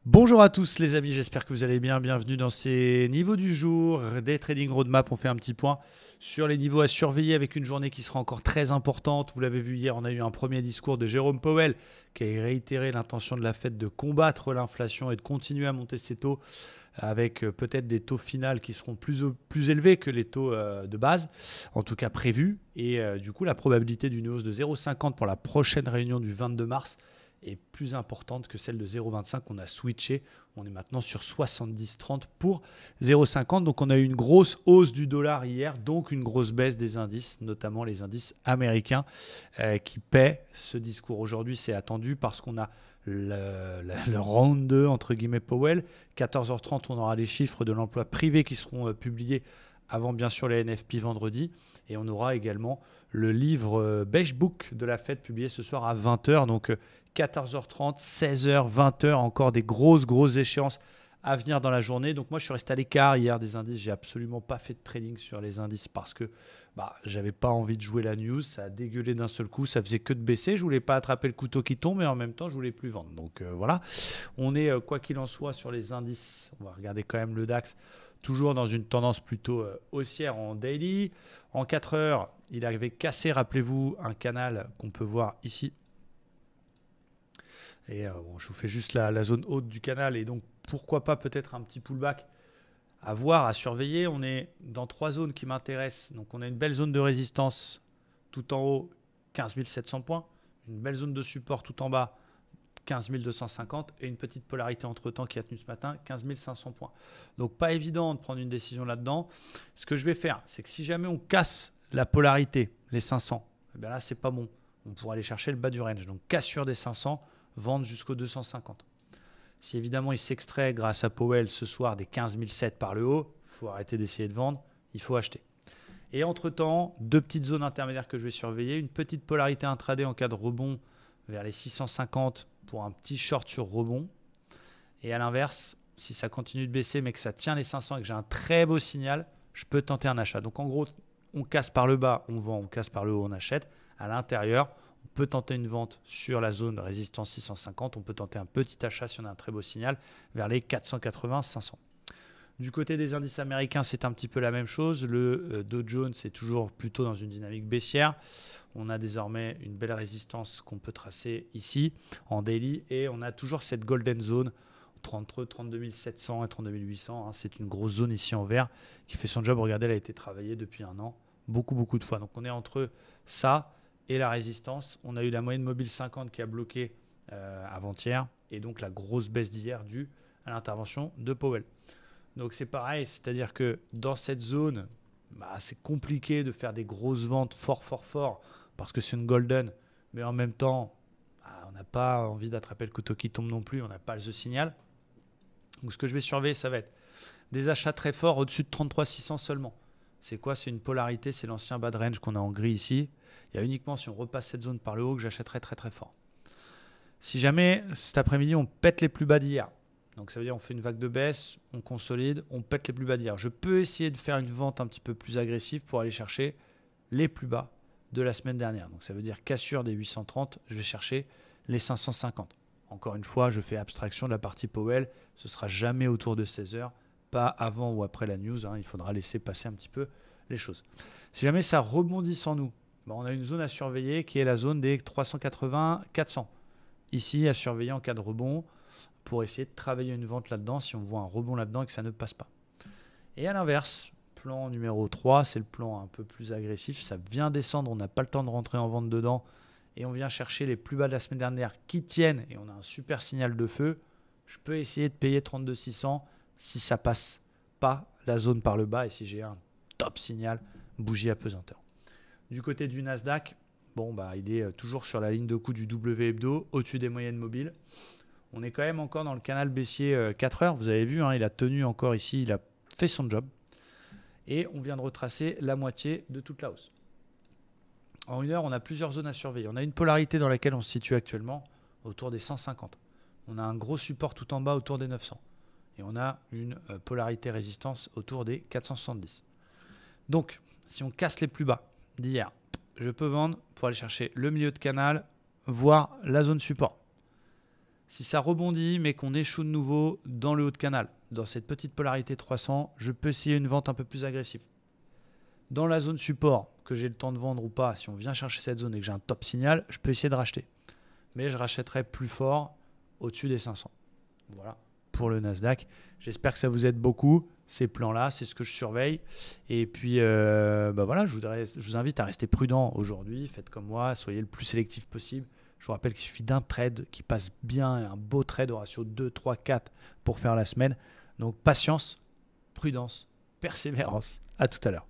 Bonjour à tous les amis, j'espère que vous allez bien. Bienvenue dans ces niveaux du jour des Trading Roadmap. On fait un petit point sur les niveaux à surveiller avec une journée qui sera encore très importante. Vous l'avez vu hier, on a eu un premier discours de Jérôme Powell qui a réitéré l'intention de la Fed de combattre l'inflation et de continuer à monter ses taux avec peut-être des taux finaux qui seront plus élevés que les taux de base, en tout cas prévus. Et du coup, la probabilité d'une hausse de 0,50 pour la prochaine réunion du 22 mars est plus importante que celle de 0,25 qu'on a switché. On est maintenant sur 70,30 pour 0,50. Donc on a eu une grosse hausse du dollar hier, donc une grosse baisse des indices, notamment les indices américains qui paient ce discours. Aujourd'hui, c'est attendu parce qu'on a le round 2, entre guillemets, Powell. 14h30, on aura les chiffres de l'emploi privé qui seront publiés avant bien sûr les NFP vendredi. Et on aura également le livre Beige Book de la Fed publié ce soir à 20h. Donc 14h30, 16h, 20h, encore des grosses échéances à venir dans la journée. Donc moi, je suis resté à l'écart hier des indices. J'ai absolument pas fait de trading sur les indices parce que j'avais pas envie de jouer la news. Ça a dégueulé d'un seul coup. Ça faisait que de baisser. Je voulais pas attraper le couteau qui tombe, mais en même temps, je voulais plus vendre. Donc voilà. On est, quoi qu'il en soit, sur les indices. On va regarder quand même le DAX. Toujours dans une tendance plutôt haussière en daily. En 4 heures, il avait cassé, rappelez-vous, un canal qu'on peut voir ici. Et bon, je vous fais juste la zone haute du canal. Et donc, pourquoi pas peut-être un petit pullback à voir, à surveiller. On est dans trois zones qui m'intéressent. Donc, on a une belle zone de résistance tout en haut, 15 700 points. Une belle zone de support tout en bas, 15 250. Et une petite polarité entre-temps qui a tenu ce matin, 15 500 points. Donc, pas évident de prendre une décision là-dedans. Ce que je vais faire, c'est que si jamais on casse la polarité, les 500, eh bien là, c'est pas bon. On pourra aller chercher le bas du range. Donc, cassure des 500, vendre jusqu'aux 250. Si évidemment il s'extrait grâce à Powell ce soir des 15 700 par le haut, il faut arrêter d'essayer de vendre, il faut acheter. Et entre-temps, deux petites zones intermédiaires que je vais surveiller. Une petite polarité intraday en cas de rebond vers les 650 pour un petit short sur rebond. Et à l'inverse, si ça continue de baisser mais que ça tient les 500 et que j'ai un très beau signal, je peux tenter un achat. Donc en gros, on casse par le bas, on vend, on casse par le haut, on achète. À l'intérieur, on peut tenter une vente sur la zone résistance 650. On peut tenter un petit achat si on a un très beau signal vers les 480-500. Du côté des indices américains, c'est un petit peu la même chose. Le Dow Jones est toujours plutôt dans une dynamique baissière. On a désormais une belle résistance qu'on peut tracer ici en daily et on a toujours cette golden zone entre 32 700 et 32 800. C'est une grosse zone ici en vert qui fait son job. Regardez, elle a été travaillée depuis un an beaucoup de fois. Donc on est entre ça et la résistance. On a eu la moyenne mobile 50 qui a bloqué avant-hier et donc la grosse baisse d'hier due à l'intervention de Powell. Donc c'est pareil, c'est-à-dire que dans cette zone, c'est compliqué de faire des grosses ventes fort parce que c'est une golden, mais en même temps, on n'a pas envie d'attraper le couteau qui tombe non plus, on n'a pas ce signal. Donc ce que je vais surveiller, ça va être des achats très forts au-dessus de 33 600 seulement. C'est quoi? C'est une polarité, c'est l'ancien bas de range qu'on a en gris ici. Il y a uniquement si on repasse cette zone par le haut que j'achèterai très fort. Si jamais cet après-midi on pète les plus bas d'hier, donc ça veut dire on fait une vague de baisse, on consolide, on pète les plus bas d'hier. Je peux essayer de faire une vente un petit peu plus agressive pour aller chercher les plus bas de la semaine dernière. Donc ça veut dire cassure des 830, je vais chercher les 550. Encore une fois, je fais abstraction de la partie Powell, ce sera jamais autour de 16 heures, pas avant ou après la news, il faudra laisser passer un petit peu les choses. Si jamais ça rebondit sans nous, on a une zone à surveiller qui est la zone des 380-400. Ici, à surveiller en cas de rebond pour essayer de travailler une vente là-dedans si on voit un rebond là-dedans et que ça ne passe pas. Et à l'inverse, plan numéro 3, c'est le plan un peu plus agressif. Ça vient descendre, on n'a pas le temps de rentrer en vente dedans et on vient chercher les plus bas de la semaine dernière qui tiennent et on a un super signal de feu. Je peux essayer de payer 32 600 si ça passe pas la zone par le bas et si j'ai un top signal, bougie à pesanteur. Du côté du Nasdaq, il est toujours sur la ligne de coup du W hebdo, au-dessus des moyennes mobiles. On est quand même encore dans le canal baissier 4 heures. Vous avez vu, il a tenu encore ici, il a fait son job. Et on vient de retracer la moitié de toute la hausse. En une heure, on a plusieurs zones à surveiller. On a une polarité dans laquelle on se situe actuellement, autour des 150. On a un gros support tout en bas autour des 900. Et on a une polarité résistance autour des 470. Donc, si on casse les plus bas d'hier, je peux vendre pour aller chercher le milieu de canal, voire la zone support. Si ça rebondit, mais qu'on échoue de nouveau dans le haut de canal, dans cette petite polarité 300, je peux essayer une vente un peu plus agressive. Dans la zone support, que j'ai le temps de vendre ou pas, si on vient chercher cette zone et que j'ai un top signal, je peux essayer de racheter. Mais je rachèterai plus fort au-dessus des 500. Voilà pour le Nasdaq. J'espère que ça vous aide beaucoup, ces plans-là, c'est ce que je surveille. Et puis, voilà, je vous invite à rester prudent aujourd'hui. Faites comme moi, soyez le plus sélectif possible. Je vous rappelle qu'il suffit d'un trade qui passe bien, un beau trade au ratio 2, 3, 4 pour faire la semaine. Donc, patience, prudence, persévérance. À tout à l'heure.